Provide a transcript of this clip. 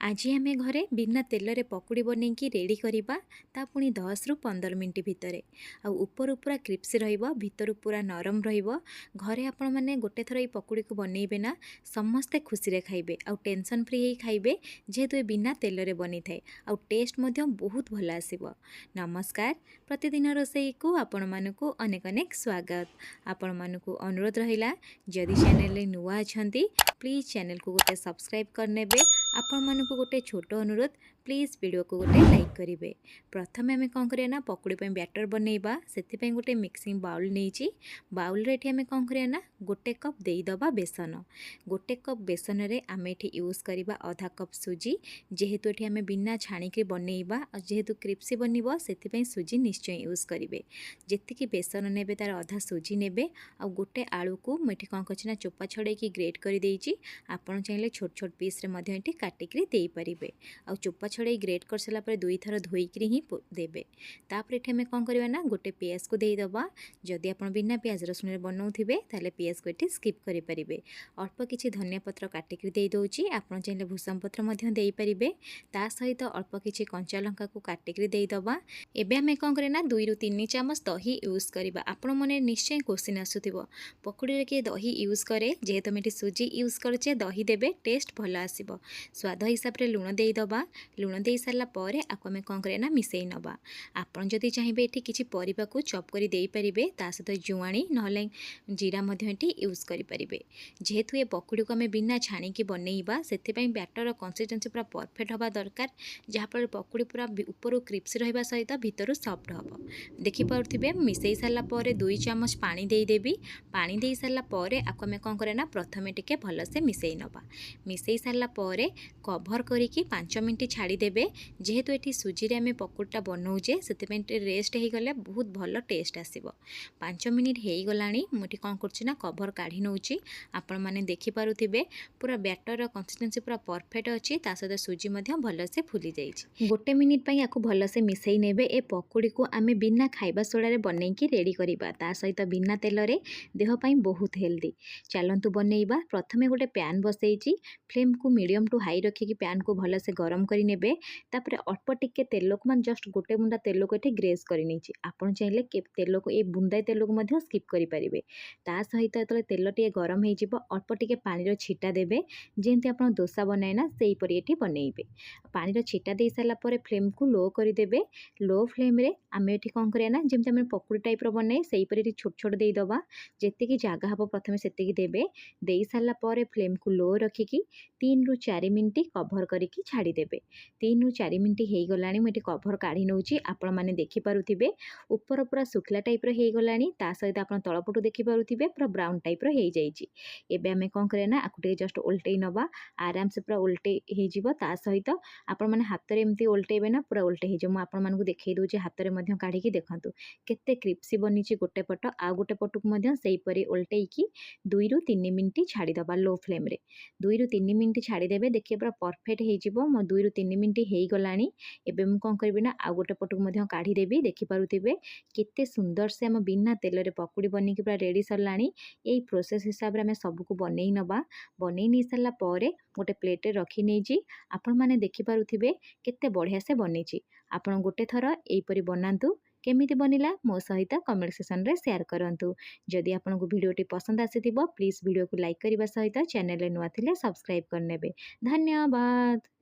आज आम घरे बिना तेल रे पकुड़ी बनईकी रेडी करवा ता पुणी 10 रु 15 मिनट भितर आपर पूरा क्रिप्सी भितर पूरा नरम घरे आपण मैंने गोटे थर ये पकुड़ी को बनइबे ना समस्ते खुशी रे खाइबे आउ टेंशन फ्री ही खाइबे जेहेतु बिना तेल रे बनी थाए आउ टेस्ट मध्य बहुत भल आसीबो। नमस्कार, प्रतिदिन रोसई को आपण मानकु अनेक अनेक स्वागत। आपण मानकु अनुरोध रहिला जदि चैनल रे नुआ अछंती प्लीज चैनल को गोटे सब्सक्राइब करनेबे। आपण मानकु गोटे छोट अनुरोध प्लीज वीडियो को गोटे लाइक करेंगे। प्रथम आम कौन करा पकुड़ी बैटर बनइबा से गोटे मिक्सिंग बाउल नहीं बाउल रे आम कौन करा गोटे कप देदबा बेसन। गोटे कप बेसन रे आम ये यूज करवा आधा कप सुजी जेहेतु ये आम बिना छाणिक बनइबा जेहेतु क्रिप्सी बनइब से सुजी निश्चय यूज करेंगे। जी बेसन ने तार अधा सुजी ने आ गोटे आलू को मुझे कौन कर चोपा छड़े ग्रेट कर आपड़ चाहिए छोट छोट पीस रे काटिक दे पारे आ चोपा छड़े ग्रेट कर सारापर 2 थर धोईक ही देवे। तापर ये आम कौन करवा गोटे पियाज को देदबा। जदि आप बिना पियाज रसुन बनाऊे ताले पियाज को ये स्किप करेंगे। अल्प किसी धनिया पत्र काटिक दे दूची आप चाहिए भूसम पत्र दे पारे ता सहित अल्प किसी कंचा लंका को काटिक देदबा। एबे आम कौन करना 2 रु 3 चामच दही यूज करवा। आपण मन निश्चय क्वेश्चन आसुथिबो पकुड़ी किए दही यूज करे जेहेतु आम सुजी यूज करचे दही देवे टेस्ट भल आसीबो। स्वाद हिसाब रे लुण देदबा। लुण दे सारा पर आम कौन करना मिसई नवा। आपड़ जदि चाहिए ये किसी परिबा को चॉप कर दे पारे ता सहित जुआणी नहले जीरा यूज करें। जेहेतु ये पकुड़ी को आम बिना छाणिकी बनइबा से बैटर कंसिस्टेंसी पूरा परफेक्ट हवा दरकार जहाँफल पकुड़ी पूरा ऊपर क्रिप्सी रहा सहित भितर सॉफ्ट हम। देखिपे मिसई सारापर 2 चामच पानी देदेवी। पानी दे सारापर आपको आम कौन करना प्रथमे टिके भलसे मिसई नवा। मिसई सारापर कभर करिकी 5 मिनट छाड़ीदेवे जेहेतु ये सुजी रे आम पकुड़ीटा बनाऊे से रेस्ट हो गले बहुत भल टेस्ट आसब। 5 मिनट हो गला मुझे कौन कर कभर काढ़ी नौची। आपण मैंने देखिपे पूरा बैटर कंसिस्टेंसी पूरा परफेक्ट अच्छी सहित सुजी भलसे फुली जाइए। गोटे मिनिट या भलसे मिसई नेबे। ए पकुड़ी को आम बिना खाइबा सोडा बनईकी रेडी करवा ता सहित बिना तेल रे देहपाई बहुत हेल्दी। चलतु बनइबा। प्रथमे गोटे पैन बसई फ्लेम को मीडियम टू हाई रखिकी पैन को भलसे गरम करेंगे। तापर अल्प टिके तेल को जस्ट गोटे बुंदा तेल को ये ग्रेस करनी आपड़ चाहिए तेल को ये बुंदाए तेल को स्किप करेंगे। ता सहित जो तेल टे गरम हो अल्प टिके पानी छिटा देवे जमी आप दोसा बनाए ना से ये बनइबे। पानी छिटा दे सारापर फ्लेम को लो करदे। लो फ्लेम रे आम ये कौन करना जमी आम पकुड़ी टाइप बनाए से छोट छोट देदबा। जी जगह हम प्रथम से देवे दे सारापर फ्लेम को लो रखिकी 3 रु 4 मिनट कभर करके छाड़ीदेवे। 3 रु 4 मिनट हो गला मुझे कभर काढ़ी नौची आपण मैंने देखिपे ऊपर पूरा शुखला टाइप हो गला सहित आप तलपटू देखिपे पूरा ब्राउन टाइप हो जाए। आम कौन करना आपको जस्ट उल्टे नवा आराम से पूरा उल्टे हो सहित आपण मैंने हाथ में एमती उल्टेबे ना पूरा उल्टे हो आप देखई दूचे हाथ में काढ़ी देखूँ केते क्रिप्सी बनी गोटे पट आ गोटे पट को सेहीपरि उल्टेकी 2 रु 3 मिनट छाड़ीदबा लो फ्लेम रे। 2 रु 3 मिनट छाड़ीदेवे देखिए पूरा परफेक्ट हो मो 2 रु 3 मिनट हो गला। एबे मु कौन करबी ना आ गोटे पट को काढ़ीदेवी। देखिपे केते सुंदर से आम बिना तेल रे पकुड़ी बनी पूरा रेडी सरला। यही प्रोसेस हिसाब से आम सबको बनई नवा। बनई नहीं सारा पर गोटे प्लेट रखी नहीं आपण मैंने देखिपे केते बढ़िया से बनी। आपण गोटे थर यहीपरि बनातु। केमिति बनिला मो सहित कमेंट सेक्शन रे शेयर करंतु। जदि आपको वीडियोटी पसंद आसीथिबो प्लीज वीडियो को लाइक करने सहित चैनल नुआ थिले सब्सक्राइब करनेबे। धन्यवाद।